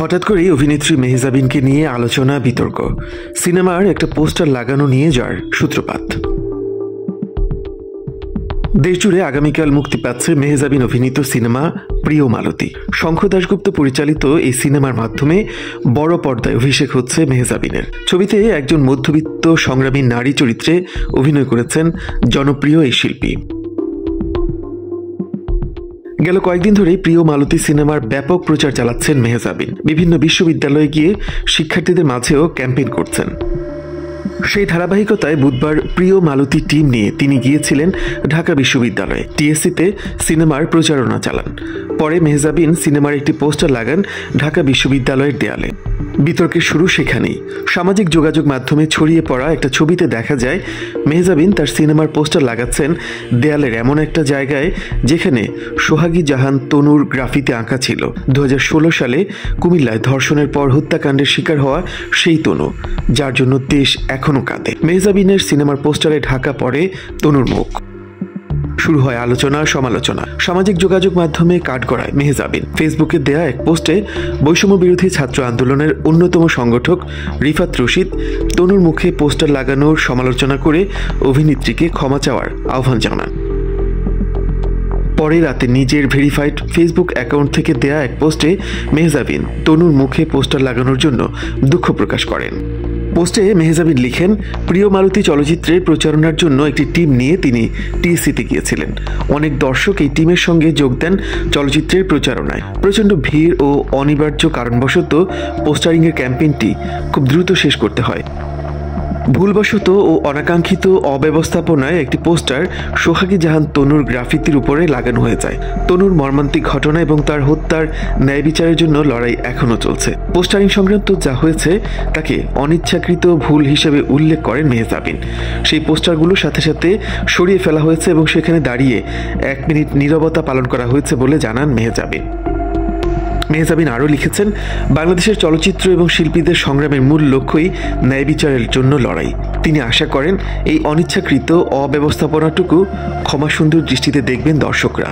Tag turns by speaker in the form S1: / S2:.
S1: হঠাৎ করেই অভিনেত্রী মেহজাবিনকে নিয়ে আলোচনা বিতর্ক। সিনেমার একটা পোস্টার লাগানো নিয়ে যার সূত্রপাত। দেশজুড়ে আগামীকাল মুক্তি পাচ্ছে মেহজাবিন অভিনীত সিনেমা প্রিয় মালতী। শঙ্খ দাশগুপ্ত পরিচালিত এই সিনেমার মাধ্যমে বড় পর্দায় অভিষেক হচ্ছে মেহজাবিনের। ছবিতে একজন মধ্যবিত্ত সংগ্রামী নারী চরিত্রে অভিনয় করেছেন জনপ্রিয় এই শিল্পী। গেল কয়েকদিন ধরেই প্রিয় মালতী সিনেমার ব্যাপক প্রচার চালাচ্ছেন মেহজাবিন। বিভিন্ন বিশ্ববিদ্যালয়ে গিয়ে শিক্ষার্থীদের মাঝেও ক্যাম্পেইন করছেন। সেই ধারাবাহিকতায় বুধবার প্রিয় মালতী টিম নিয়ে তিনি গিয়েছিলেন ঢাকা বিশ্ববিদ্যালয়ে। টিএসসিতে সিনেমার প্রচারণা চালান। পরে মেহজাবিন সিনেমার একটি পোস্টার লাগান ঢাকা বিশ্ববিদ্যালয়ের দেয়ালে। বিতর্কের শুরু সেখানেই। সামাজিক যোগাযোগ মাধ্যমে ছড়িয়ে পড়া একটা ছবিতে দেখা যায় মেহজাবিন তার সিনেমার পোস্টার লাগাচ্ছেন দেয়ালের এমন একটা জায়গায় যেখানে সোহাগী জাহান তনুর গ্রাফিতে আঁকা ছিল। 2016 সালে কুমিল্লায় ধর্ষণের পর হত্যাকাণ্ডের শিকার হওয়া সেই তনু, যার জন্য দেশ এখনো কাঁদে। মেহজাবিনের সিনেমার পোস্টারে ঢাকা পড়ে তনুর মুখ। শুরু হয় আলোচনা সমালোচনা। সামাজিক যোগাযোগ মাধ্যমে কাঠগড়ায় মেহজাবিন। ফেসবুকে দেয়া এক পোস্টে বৈষম্য বিরোধী ছাত্র আন্দোলনের অন্যতম সংগঠক রিফাত রশিদ তনুর মুখে পোস্টার লাগানোর সমালোচনা করে অভিনেত্রীকে ক্ষমা চাওয়ার আহ্বান জানান। পরে রাতে নিজের ভেরিফাইড ফেসবুক অ্যাকাউন্ট থেকে দেয়া এক পোস্টে মেহজাবিন তনুর মুখে পোস্টার লাগানোর জন্য দুঃখ প্রকাশ করেন। পোস্টে মেহজাবিন লিখেন, প্রিয় মালতী চলচ্চিত্রের প্রচারণার জন্য একটি টিম নিয়ে তিনি টিএসসিতে গিয়েছিলেন। অনেক দর্শক এই টিমের সঙ্গে যোগ দেন চলচ্চিত্রের প্রচারণায়। প্রচণ্ড ভিড় ও অনিবার্য কারণবশত পোস্টারিংয়ের ক্যাম্পেইনটি খুব দ্রুত শেষ করতে হয়। ভুলবশত ও অনাকাঙ্ক্ষিত অব্যবস্থাপনায় একটি পোস্টার সোহাগী জাহান তনুর গ্রাফিতির উপরে লাগানো হয়ে যায়। তনুর মর্মান্তিক ঘটনা এবং তার হত্যার ন্যায় বিচারের জন্য লড়াই এখনও চলছে। পোস্টারিং সংক্রান্ত যা হয়েছে তাকে অনিচ্ছাকৃত ভুল হিসেবে উল্লেখ করেন মেহজাবিন। সেই পোস্টারগুলো সাথে সাথে সরিয়ে ফেলা হয়েছে এবং সেখানে দাঁড়িয়ে 1 মিনিট নীরবতা পালন করা হয়েছে বলে জানান মেহজাবিন। মেহজাবিন আরও লিখেছেন, বাংলাদেশের চলচ্চিত্র এবং শিল্পীদের সংগ্রামের মূল লক্ষ্যই ন্যায় বিচারের জন্য লড়াই। তিনি আশা করেন এই অনিচ্ছাকৃত অব্যবস্থাপনাটুকু ক্ষমাসুন্দর দৃষ্টিতে দেখবেন দর্শকরা।